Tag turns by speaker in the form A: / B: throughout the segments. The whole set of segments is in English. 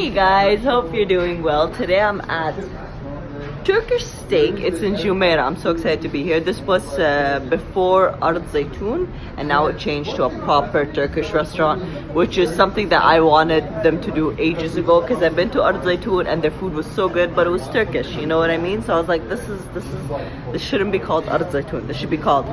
A: Hey guys, hope you're doing well. Today I'm at Turkish steak. It's in Jumeirah. I'm so excited to be here. This was before Ard Zaytun, and now it changed to a proper Turkish restaurant, which is something that I wanted them to do ages ago, because I've been to Ard Zaytun and their food was so good, but it was Turkish, you know what I mean? So I was like, this shouldn't be called Ard Zaytun. This should be called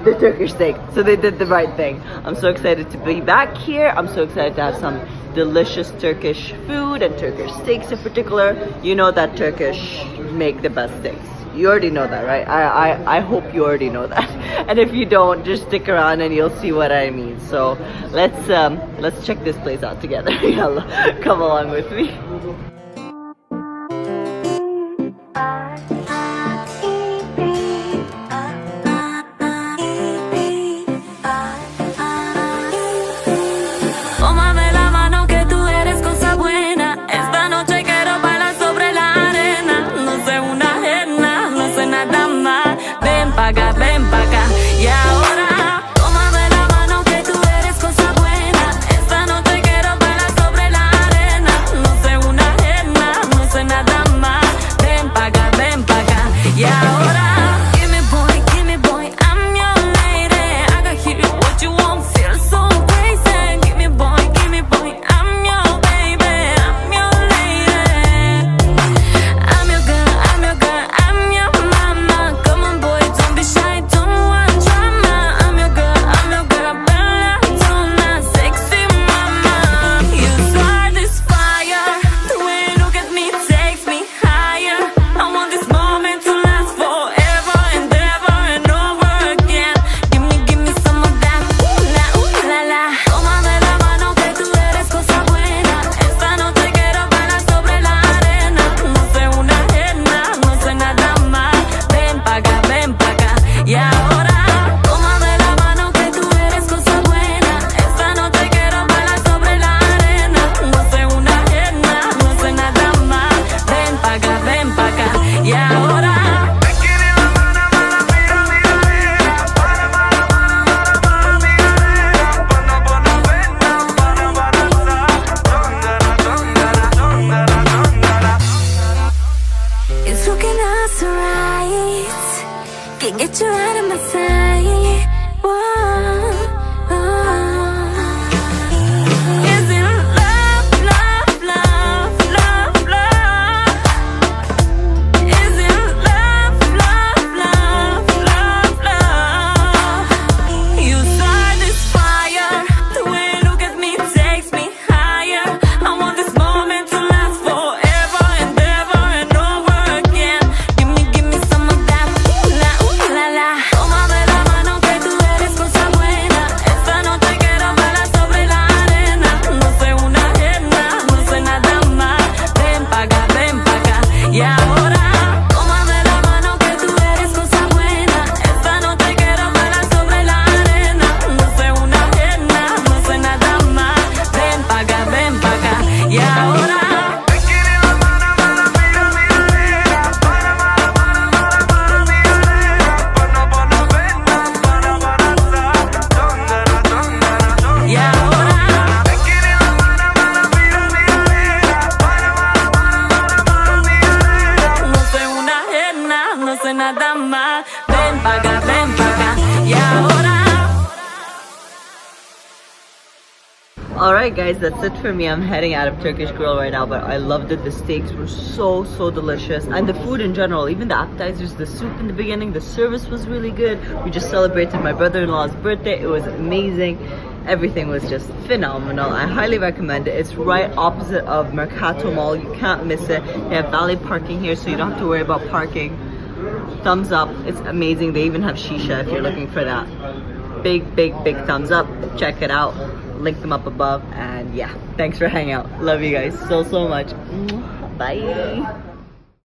A: the Turkish steak. So they did the right thing. I'm so excited to be back here. I'm so excited to have some delicious Turkish food and Turkish steaks in particular. You know that Turkish make the best steaks. You already know that, right? I hope you already know that. And if you don't, just stick around and you'll see what I mean. So let's check this place out together. Come along with me.
B: Can't get you out of my sight. Whoa, Is it love, love, love, love, love? Is it love, love, love, love, love? You start this fire. The way you look at me takes me higher. I want this moment to last forever and ever and over again. Give me some of that. Tómame la mano que tú eres cosa buena. Esta noche quiero bailar sobre la arena. No sé una ajena, no sé nada más. Ven pa' acá, y ahora tómame la mano que tú eres cosa buena. Esta noche quiero bailar sobre la arena. No sé una ajena, no sé nada más. Ven pa' acá, y ahora. No sé nada más. Ven pa' acá, y ahora.
A: Alright guys, that's it for me. I'm heading out of Turkish Grill right now, but I loved it. The steaks were so delicious, and the food in general, even the appetizers, the soup in the beginning, the service was really good. We just celebrated my brother-in-law's birthday. It was amazing. Everything was just phenomenal. I highly recommend it. It's right opposite of Mercato Mall. You can't miss it. They have valet parking here, so you don't have to worry about parking. Thumbs up. It's amazing. They even have shisha if you're looking for that. Big thumbs up. Check it out. Link them up above. And yeah, thanks for hanging out. Love you guys so much. Bye.